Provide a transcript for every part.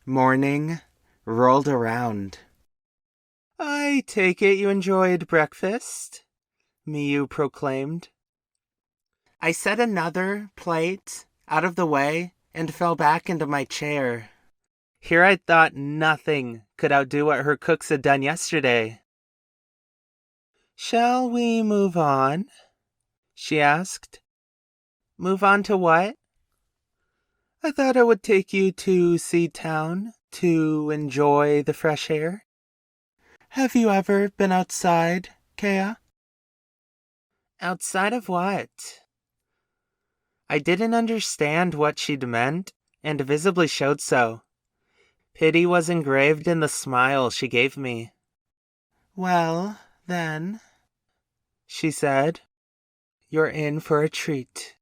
Morning rolled around. "I take it you enjoyed breakfast," Miyu proclaimed. I set another plate out of the way and fell back into my chair. Here I thought nothing could outdo what her cooks had done yesterday. "Shall we move on?" she asked. "Move on to what?" "I thought I would take you to Seed Town to enjoy the fresh air. Have you ever been outside, Kea?" "Outside of what?" I didn't understand what she'd meant, and visibly showed so. Pity was engraved in the smile she gave me. "Well, then," she said, "you're in for a treat."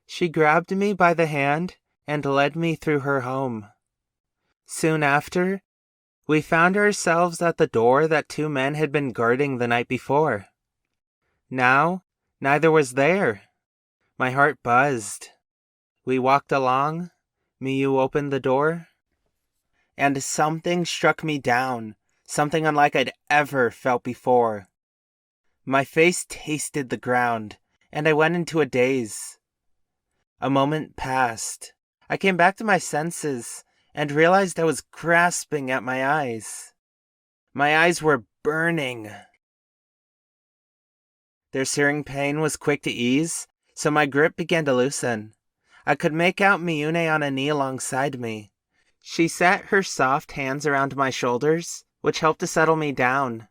She grabbed me by the hand and led me through her home. Soon after, we found ourselves at the door that two men had been guarding the night before. Now, neither was there. My heart buzzed. We walked along. Miyu opened the door. And something struck me down, something unlike I'd ever felt before. My face tasted the ground, and I went into a daze. A moment passed. I came back to my senses and realized I was grasping at my eyes. My eyes were burning. Their searing pain was quick to ease, so my grip began to loosen. I could make out Miyune on a knee alongside me. She set her soft hands around my shoulders, which helped to settle me down.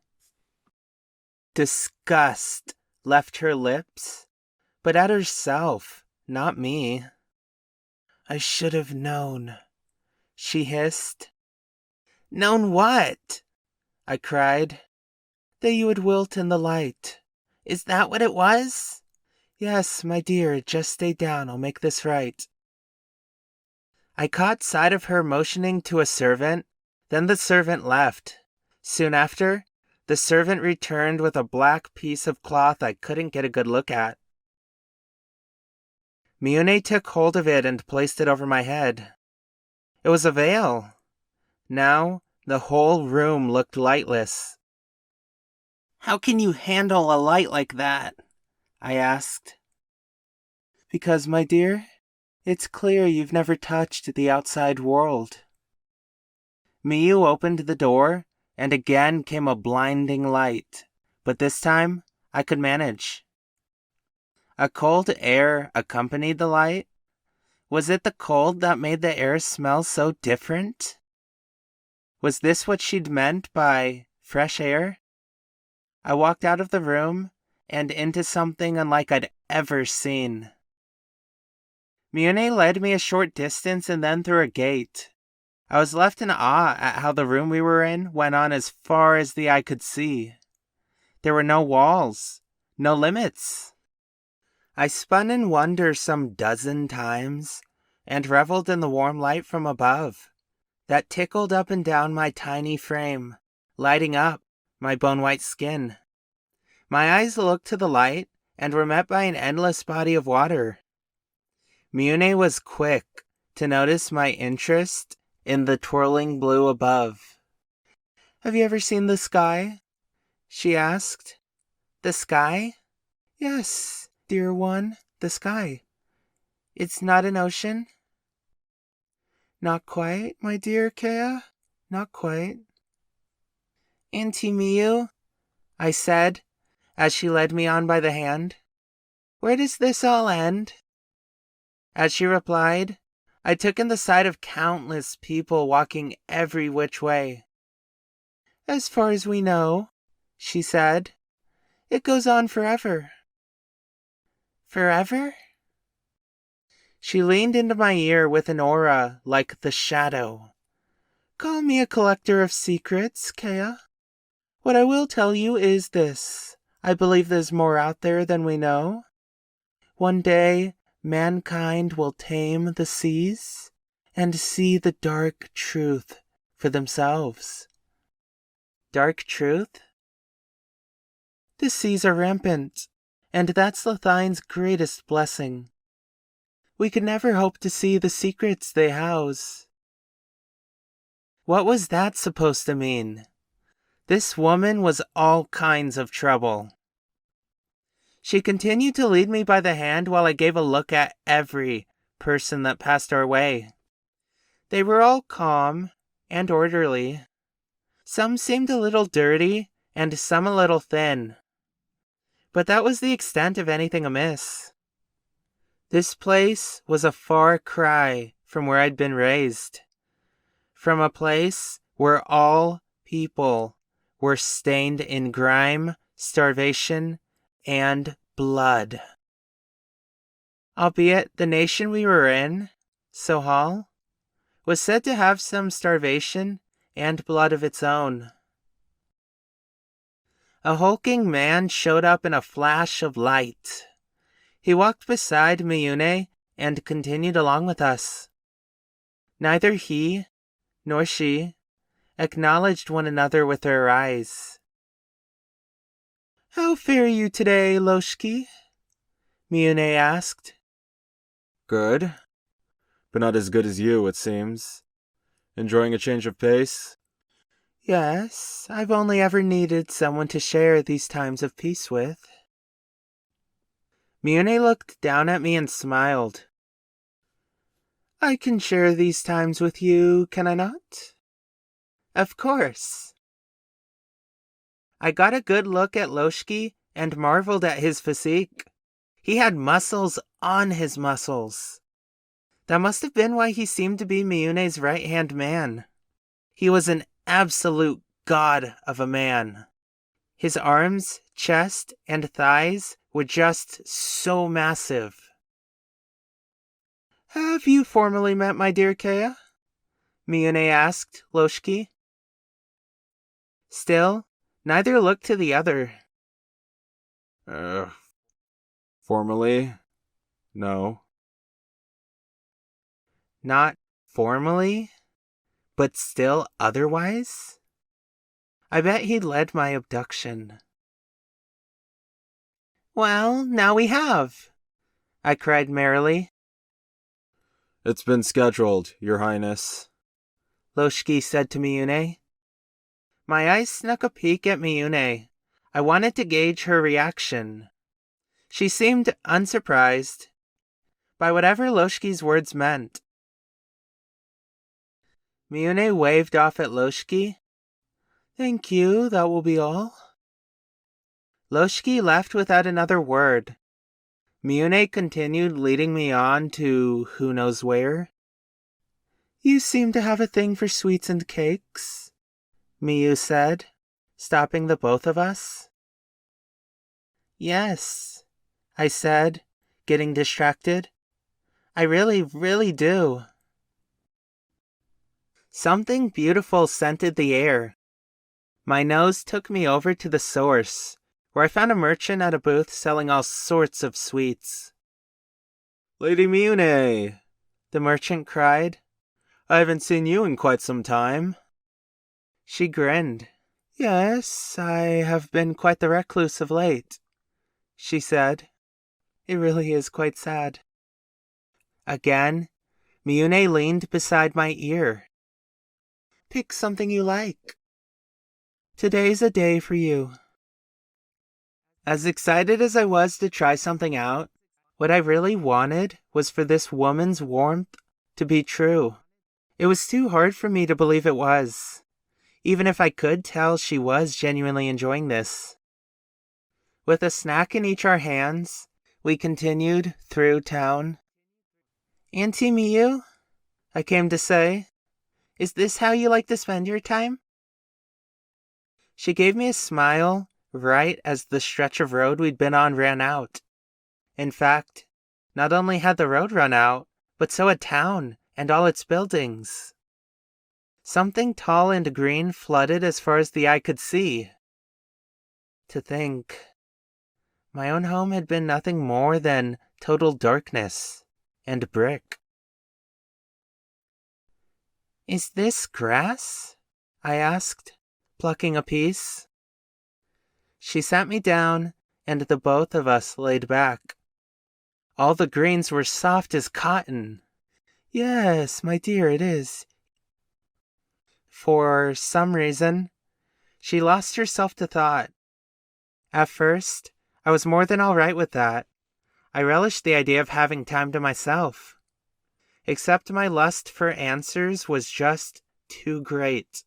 Disgust left her lips, but at herself, not me. "I should have known," she hissed. "Known what?" I cried. "That you would wilt in the light." "Is that what it was?" "Yes, my dear, just stay down. I'll make this right." I caught sight of her motioning to a servant. Then the servant left. Soon after, the servant returned with a black piece of cloth I couldn't get a good look at. Miyune took hold of it and placed it over my head. It was a veil. Now, the whole room looked lightless. "How can you handle a light like that?" I asked. "Because, my dear, it's clear you've never touched the outside world." Miyu opened the door, and again came a blinding light, but this time I could manage. A cold air accompanied the light. Was it the cold that made the air smell so different? Was this what she'd meant by fresh air? I walked out of the room and into something unlike I'd ever seen. Miyune led me a short distance and then through a gate. I was left in awe at how the room we were in went on as far as the eye could see. There were no walls, no limits. I spun in wonder some dozen times and reveled in the warm light from above that tickled up and down my tiny frame, lighting up my bone-white skin. My eyes looked to the light and were met by an endless body of water. Miyune was quick to notice my interest in the twirling blue above. "Have you ever seen the sky?" she asked. "The sky?" "Yes, dear one, the sky. It's not an ocean?" "Not quite, my dear Kea, not quite." "Auntie Miyu," I said, as she led me on by the hand, "where does this all end?" As she replied, I took in the sight of countless people walking every which way. "As far as we know," she said, "it goes on forever." "Forever?" She leaned into my ear with an aura like the shadow. "Call me a collector of secrets, Kea. What I will tell you is this. I believe there's more out there than we know. One day, mankind will tame the seas and see the dark truth for themselves." Dark truth? The seas are rampant, and that's Lathine's greatest blessing. We could never hope to see the secrets they house. What was that supposed to mean? This woman was all kinds of trouble. She continued to lead me by the hand while I gave a look at every person that passed our way. They were all calm and orderly. Some seemed a little dirty and some a little thin. But that was the extent of anything amiss. This place was a far cry from where I'd been raised. From a place where all people were stained in grime, starvation, and blood. Albeit the nation we were in, Sohal, was said to have some starvation and blood of its own. A hulking man showed up in a flash of light. He walked beside Miyune and continued along with us. Neither he nor she acknowledged one another with their eyes. "How fare you today, Loshki?" Miyune asked. Good, but not as good as you, it seems. Enjoying a change of pace? Yes, I've only ever needed someone to share these times of peace with. Miyune looked down at me and smiled. I can share these times with you, can I not? Of course. I got a good look at Loshki and marveled at his physique. He had muscles on his muscles. That must have been why he seemed to be Miyune's right-hand man. He was an absolute god of a man. His arms, chest, and thighs were just so massive. Have you formally met my dear Kea? Miyune asked Loshki. Still, neither looked to the other. Formally? No. Not formally, but still otherwise? I bet he led my abduction. Well, now we have, I cried merrily. It's been scheduled, Your Highness, Loshki said to Miyune. My eyes snuck a peek at Miyune. I wanted to gauge her reaction. She seemed unsurprised by whatever Loshki's words meant. Miyune waved off at Loshki. Thank you, that will be all. Loshki left without another word. Miyune continued leading me on to who knows where. You seem to have a thing for sweets and cakes, Miyu said, stopping the both of us. Yes, I said, getting distracted. I really, really do. Something beautiful scented the air. My nose took me over to the source, where I found a merchant at a booth selling all sorts of sweets. Lady Miyune, the merchant cried. I haven't seen you in quite some time. She grinned. Yes, I have been quite the recluse of late, she said. It really is quite sad. Again, Miyune leaned beside my ear. Pick something you like. Today's a day for you. As excited as I was to try something out, what I really wanted was for this woman's warmth to be true. It was too hard for me to believe it was, even if I could tell she was genuinely enjoying this. With a snack in each our hands, we continued through town. Auntie Miyu, I came to say, is this how you like to spend your time? She gave me a smile right as the stretch of road we'd been on ran out. In fact, not only had the road run out, but so had town and all its buildings. Something tall and green flooded as far as the eye could see. To think, my own home had been nothing more than total darkness and brick. Is this grass? I asked, plucking a piece. She sat me down, and the both of us laid back. All the greens were soft as cotton. Yes, my dear, it is. for some reason, she lost herself to thought. At first, I was more than all right with that. I relished the idea of having time to myself. Except my lust for answers was just too great.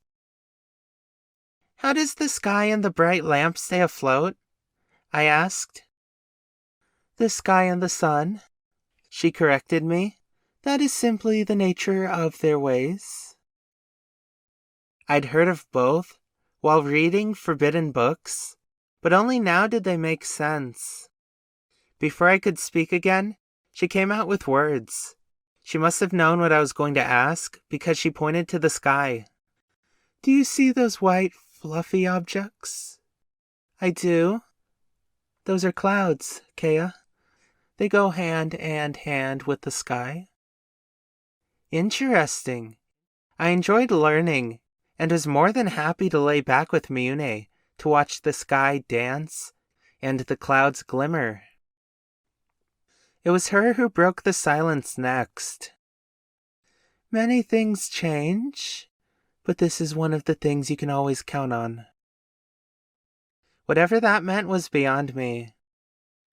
How does the sky and the bright lamp stay afloat? I asked. The sky and the sun, she corrected me. That is simply the nature of their ways. I'd heard of both while reading forbidden books, but only now did they make sense. Before I could speak again, she came out with words. She must have known what I was going to ask because she pointed to the sky. Do you see those white, fluffy objects? I do. Those are clouds, Kea. They go hand in hand with the sky. Interesting. I enjoyed learning and was more than happy to lay back with Miyune to watch the sky dance and the clouds glimmer. It was her who broke the silence next. Many things change, but this is one of the things you can always count on. Whatever that meant was beyond me.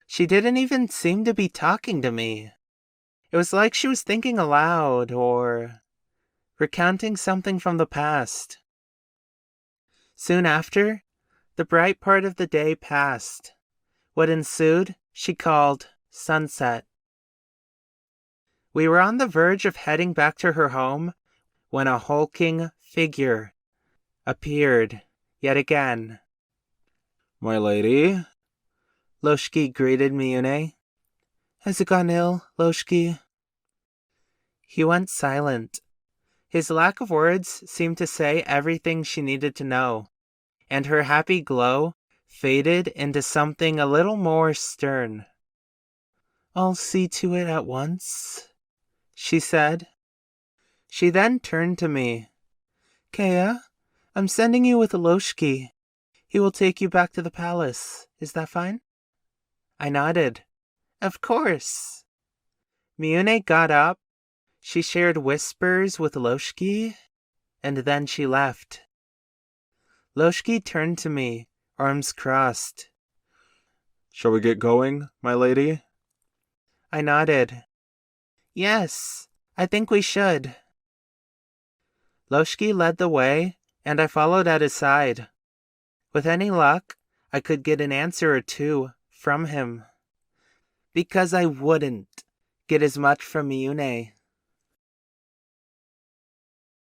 She didn't even seem to be talking to me. It was like she was thinking aloud or recounting something from the past. Soon after, the bright part of the day passed. What ensued, she called sunset. We were on the verge of heading back to her home when a hulking figure appeared yet again. My lady? Loshki greeted Miyune. Has it gone ill, Loshki? He went silent. His lack of words seemed to say everything she needed to know, and her happy glow faded into something a little more stern. I'll see to it at once, she said. She then turned to me. Kea, I'm sending you with Loshki. He will take you back to the palace. Is that fine? I nodded. Of course. Miyune got up. She shared whispers with Loshki, and then she left. Loshki turned to me, arms crossed. Shall we get going, my lady? I nodded. Yes, I think we should. Loshki led the way, and I followed at his side. With any luck, I could get an answer or two from him. Because I wouldn't get as much from Miyune.